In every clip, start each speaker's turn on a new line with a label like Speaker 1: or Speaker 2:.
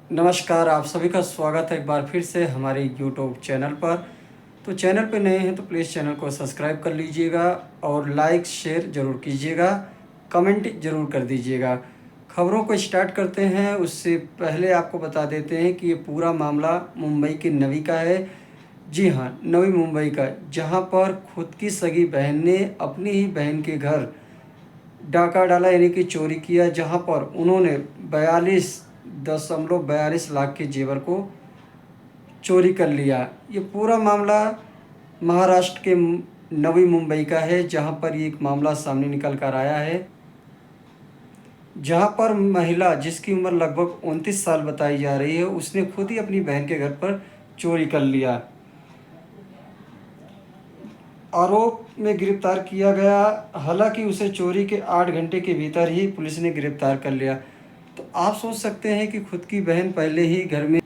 Speaker 1: नमस्कार, आप सभी का स्वागत है एक बार फिर से हमारे यूट्यूब चैनल पर। तो चैनल पे नए हैं तो प्लीज़ चैनल को सब्सक्राइब कर लीजिएगा और लाइक शेयर ज़रूर कीजिएगा, कमेंट ज़रूर कर दीजिएगा। खबरों को स्टार्ट करते हैं उससे पहले आपको बता देते हैं कि ये पूरा मामला मुंबई की नवी का है। जी हाँ, नवी मुंबई का, जहाँ पर खुद की सगी बहन ने अपनी ही बहन के घर डाका डाला यानी कि चोरी किया, जहाँ पर उन्होंने 42.42 लाख के जेवर को चोरी कर लिया। ये पूरा मामला महाराष्ट्र के नवी मुंबई का है, जहाँ पर ये एक मामला सामने निकल कर आया है, जहाँ पर महिला जिसकी उम्र लगभग 29 साल बताई जा रही है, उसने खुद ही अपनी बहन के घर पर चोरी कर लिया। आरोप में गिरफ्तार किया गया, हालांकि उसे चोरी के 8 घंटे के भीतर ही पुलिस ने गिरफ्तार कर लिया। तो आप सोच सकते हैं कि खुद की बहन पहले ही घर में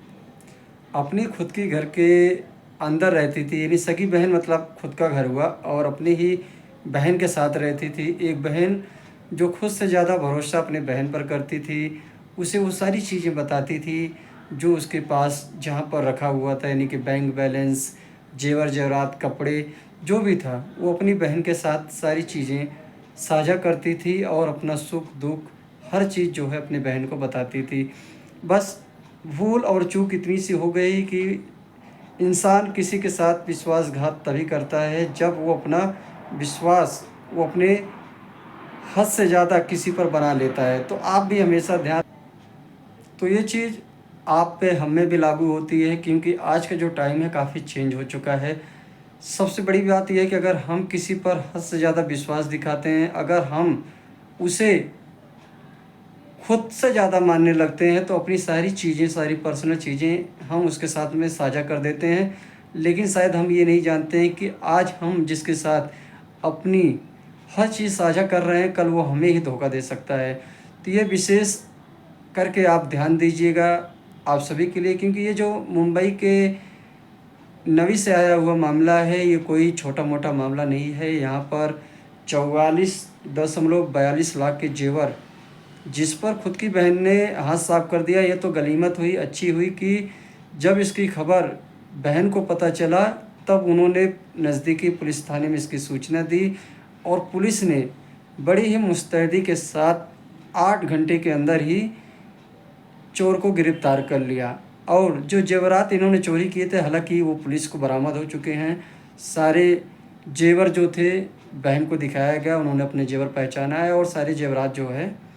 Speaker 1: अपनी खुद की घर के अंदर रहती थी, यानी सगी बहन मतलब खुद का घर हुआ, और अपनी ही बहन के साथ रहती थी। एक बहन जो खुद से ज़्यादा भरोसा अपने बहन पर करती थी, उसे वो सारी चीज़ें बताती थी जो उसके पास जहाँ पर रखा हुआ था, यानी कि बैंक बैलेंस, जेवर जेवरात, कपड़े, जो भी था वो अपनी बहन के साथ सारी चीज़ें साझा करती थी और अपना सुख दुख हर चीज़ जो है अपने बहन को बताती थी। बस भूल और चूक इतनी सी हो गई कि इंसान किसी के साथ विश्वासघात तभी करता है जब वो अपना विश्वास वो अपने हद से ज़्यादा किसी पर बना लेता है। तो आप भी हमेशा ध्यान, तो ये चीज़ आप पे हम में भी लागू होती है, क्योंकि आज का जो टाइम है काफ़ी चेंज हो चुका है। सबसे बड़ी बात यह है कि अगर हम किसी पर हद से ज़्यादा विश्वास दिखाते हैं, अगर हम उसे खुद से ज़्यादा मानने लगते हैं, तो अपनी सारी चीज़ें, सारी पर्सनल चीज़ें हम उसके साथ में साझा कर देते हैं। लेकिन शायद हम ये नहीं जानते हैं कि आज हम जिसके साथ अपनी हर चीज़ साझा कर रहे हैं, कल वो हमें ही धोखा दे सकता है। तो ये विशेष करके आप ध्यान दीजिएगा आप सभी के लिए, क्योंकि ये जो मुंबई के नवी से आया हुआ मामला है, ये कोई छोटा-मोटा मामला नहीं है। यहाँ पर 44.42 लाख के जेवर, जिस पर खुद की बहन ने हाथ साफ कर दिया। ये तो गनीमत हुई, अच्छी हुई कि जब इसकी खबर बहन को पता चला, तब उन्होंने नज़दीकी पुलिस थाने में इसकी सूचना दी और पुलिस ने बड़ी ही मुस्तैदी के साथ 8 घंटे के अंदर ही चोर को गिरफ्तार कर लिया। और जो जेवरात इन्होंने चोरी किए थे, हालांकि वो पुलिस को बरामद हो चुके हैं। सारे जेवर जो थे बहन को दिखाया गया, उन्होंने अपने जेवर पहचाना है और सारे जेवरात जो है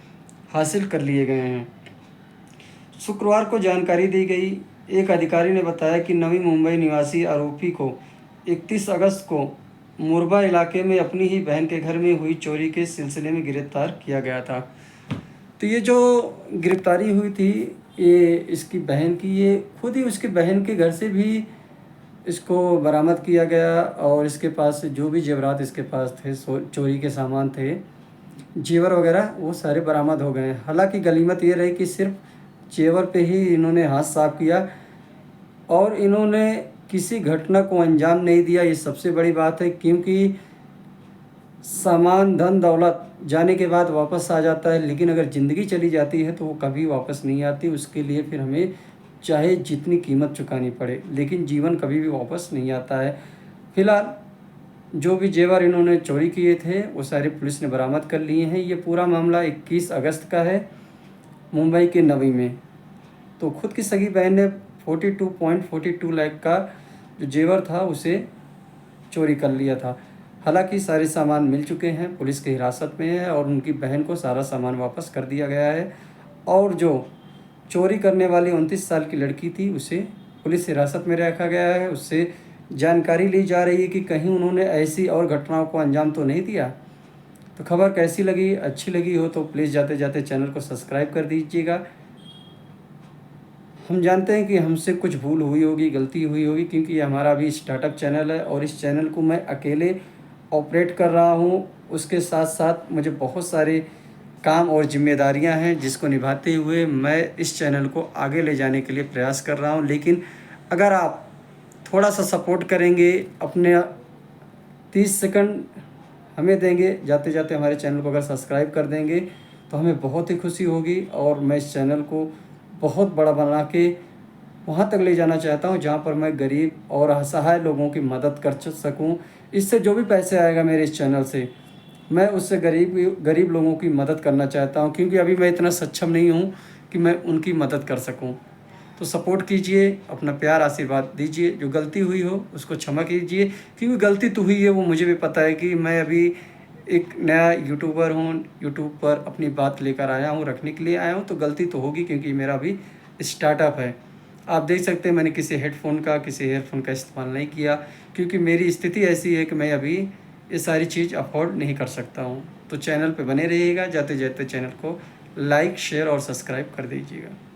Speaker 1: हासिल कर लिए गए हैं। शुक्रवार को जानकारी दी गई, एक अधिकारी ने बताया कि नवी मुंबई निवासी आरोपी को 31 अगस्त को मुरबा इलाके में अपनी ही बहन के घर में हुई चोरी के सिलसिले में गिरफ्तार किया गया था। तो ये जो गिरफ्तारी हुई थी, ये इसकी बहन की, ये खुद ही उसकी बहन के घर से भी इसको बरामद किया गया और इसके पास से जो भी जेवरात इसके पास थे, चोरी के सामान थे, जेवर वगैरह, वो सारे बरामद हो गए हैं। हालांकि गनीमत ये रही कि सिर्फ जेवर पे ही इन्होंने हाथ साफ किया और इन्होंने किसी घटना को अंजाम नहीं दिया। ये सबसे बड़ी बात है, क्योंकि सामान धन दौलत जाने के बाद वापस आ जाता है, लेकिन अगर ज़िंदगी चली जाती है तो वो कभी वापस नहीं आती। उसके लिए फिर हमें चाहे जितनी कीमत चुकानी पड़े, लेकिन जीवन कभी भी वापस नहीं आता है। फिलहाल जो भी जेवर इन्होंने चोरी किए थे वो सारे पुलिस ने बरामद कर लिए हैं। ये पूरा मामला 21 अगस्त का है, मुंबई के नवी में। तो खुद की सगी बहन ने 42.42 लाख का जो जेवर था उसे चोरी कर लिया था। हालांकि सारे सामान मिल चुके हैं, पुलिस की हिरासत में है और उनकी बहन को सारा सामान वापस कर दिया गया है। और जो चोरी करने वाली 29 साल की लड़की थी, उसे पुलिस हिरासत में रखा गया है। उससे जानकारी ली जा रही है कि कहीं उन्होंने ऐसी और घटनाओं को अंजाम तो नहीं दिया। तो खबर कैसी लगी, अच्छी लगी हो तो प्लीज़ जाते जाते चैनल को सब्सक्राइब कर दीजिएगा। हम जानते हैं कि हमसे कुछ भूल हुई होगी, गलती हुई होगी, क्योंकि ये हमारा भी स्टार्टअप चैनल है और इस चैनल को मैं अकेले ऑपरेट कर रहा हूँ। उसके साथ साथ मुझे बहुत सारे काम और जिम्मेदारियां हैं, जिसको निभाते हुए मैं इस चैनल को आगे ले जाने के लिए प्रयास कर रहा हूँ। लेकिन अगर आप थोड़ा सा सपोर्ट करेंगे, अपने 30 सेकंड हमें देंगे, जाते जाते हमारे चैनल को अगर सब्सक्राइब कर देंगे तो हमें बहुत ही खुशी होगी और मैं इस चैनल को बहुत बड़ा बना के वहाँ तक ले जाना चाहता हूँ जहाँ पर मैं गरीब और असहाय लोगों की मदद कर सकूँ। इससे जो भी पैसे आएगा मेरे इस चैनल से, मैं उससे गरीब गरीब लोगों की मदद करना चाहता हूँ, क्योंकि अभी मैं इतना सक्षम नहीं हूँ कि मैं उनकी मदद कर सकूँ। तो सपोर्ट कीजिए, अपना प्यार आशीर्वाद दीजिए, जो गलती हुई हो उसको क्षमा कीजिए, क्योंकि गलती तो हुई है, वो मुझे भी पता है कि मैं अभी एक नया यूट्यूबर हूँ, यूट्यूब पर अपनी बात लेकर आया हूँ, रखने के लिए आया हूँ, तो गलती तो होगी क्योंकि मेरा भी स्टार्टअप है। आप देख सकते हैं मैंने किसी हेडफ़ोन का, किसी ईयरफ़ोन का इस्तेमाल नहीं किया, क्योंकि मेरी स्थिति ऐसी है कि मैं अभी ये सारी चीज़ अफ़ोर्ड नहीं कर सकता हूँ। तो चैनल पे बने रहिएगा, जाते-जाते चैनल को लाइक, शेयर और सब्सक्राइब कर दीजिएगा।